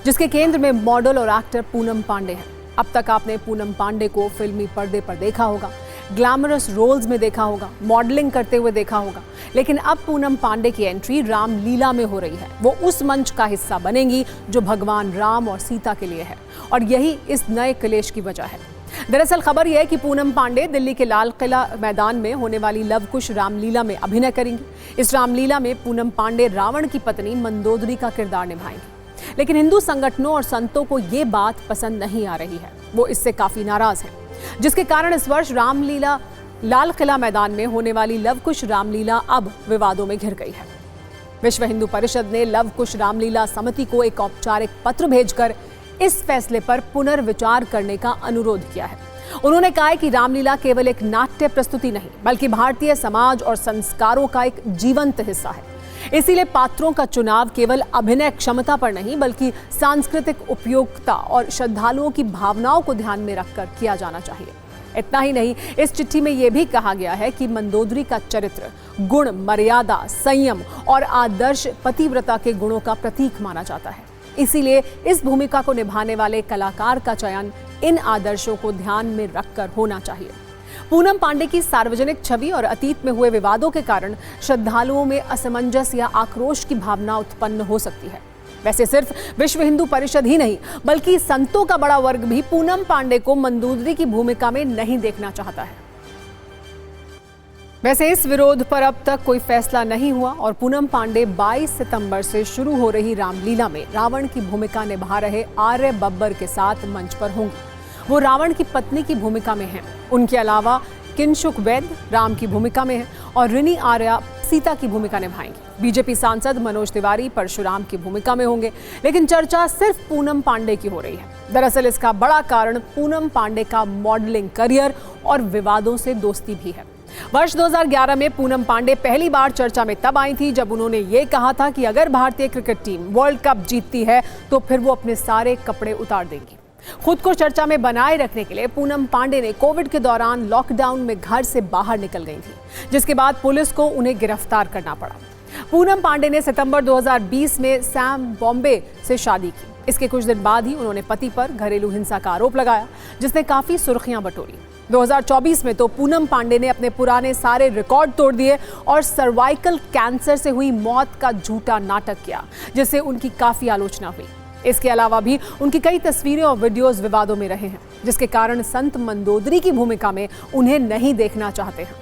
जिसके केंद्र में मॉडल और एक्टर पूनम पांडे हैं। अब तक आपने पूनम पांडे को फिल्मी पर्दे पर देखा होगा, ग्लैमरस रोल्स में देखा होगा, मॉडलिंग करते हुए देखा होगा, लेकिन अब पूनम पांडे की एंट्री रामलीला में हो रही है। वो उस मंच का हिस्सा बनेंगी जो भगवान राम और सीता के लिए है, और यही इस नए क्लेश की वजह है। दरअसल खबर यह है कि पूनम पांडे दिल्ली के लाल किला मैदान में होने वाली लव कुश रामलीला में अभिनय करेंगी। इस रामलीला में पूनम पांडे रावण की पत्नी मंदोदरी का किरदार निभाएंगी, लेकिन हिंदू संगठनों और संतों को ये बात पसंद नहीं आ रही है। वो इससे काफी नाराज हैं, जिसके कारण इस वर्ष रामलीला लाल किला मैदान में होने वाली लव कुश रामलीला अब विवादों में घिर गई है। विश्व हिंदू परिषद ने लव कुश रामलीला समिति को एक औपचारिक पत्र भेजकर इस फैसले पर पुनर्विचार करने का अनुरोध किया है। उन्होंने कहा है कि रामलीला केवल एक नाट्य प्रस्तुति नहीं, बल्कि भारतीय समाज और संस्कारों का एक जीवंत हिस्सा है। इसीलिए पात्रों का चुनाव केवल अभिनय क्षमता पर नहीं, बल्कि सांस्कृतिक उपयोगिता और श्रद्धालुओं की भावनाओं को ध्यान में रखकर किया जाना चाहिए। इतना ही नहीं, इस चिट्ठी में यह भी कहा गया है कि मंदोदरी का चरित्र गुण, मर्यादा, संयम और आदर्श पतिव्रता के गुणों का प्रतीक माना जाता है। इसीलिए इस भूमिका को निभाने वाले कलाकार का चयन इन आदर्शों को ध्यान में रखकर होना चाहिए। पूनम पांडे की सार्वजनिक छवि और अतीत में हुए विवादों के कारण श्रद्धालुओं में असमंजस या आक्रोश की भावना उत्पन्न हो सकती है। वैसे सिर्फ विश्व हिंदू परिषद ही नहीं, बल्कि संतों का बड़ा वर्ग भी पूनम पांडे को मंदोदरी की भूमिका में नहीं देखना चाहता है। वैसे इस विरोध पर अब तक कोई फैसला नहीं हुआ और पूनम पांडे 22 सितंबर से शुरू हो रही रामलीला में रावण की भूमिका निभा रहे आर्य बब्बर के साथ मंच पर होंगी। वो रावण की पत्नी की भूमिका में हैं। उनके अलावा किंशुक वैद्य राम की भूमिका में हैं और रिनी आर्या सीता की भूमिका निभाएंगी। बीजेपी सांसद मनोज तिवारी परशुराम की भूमिका में होंगे, लेकिन चर्चा सिर्फ पूनम पांडे की हो रही है। दरअसल इसका बड़ा कारण पूनम पांडे का मॉडलिंग करियर और विवादों से दोस्ती भी है। वर्ष 2011 में पूनम पांडे पहली बार चर्चा में तब आई थी जब उन्होंने ये कहा था कि अगर भारतीय क्रिकेट टीम वर्ल्ड कप जीतती है तो फिर वो अपने सारे कपड़े उतार देंगी। खुद को चर्चा में बनाए रखने के लिए पूनम पांडे ने कोविड के दौरान लॉकडाउन में घर से बाहर निकल गई थी, जिसके बाद पुलिस को उन्हें गिरफ्तार करना पड़ा। पूनम पांडे ने सितंबर 2020 में सैम बॉम्बे से शादी की। इसके कुछ दिन बाद ही उन्होंने पति पर घरेलू हिंसा का आरोप लगाया, जिसने काफी सुर्खियां बटोरी। 2024 में तो पूनम पांडे ने अपने पुराने सारे रिकॉर्ड तोड़ दिए और सर्वाइकल कैंसर से हुई मौत का झूठा नाटक किया, जिससे उनकी काफी आलोचना हुई। इसके अलावा भी उनकी कई तस्वीरें और वीडियोस विवादों में रहे हैं, जिसके कारण संत मंदोदरी की भूमिका में उन्हें नहीं देखना चाहते हैं।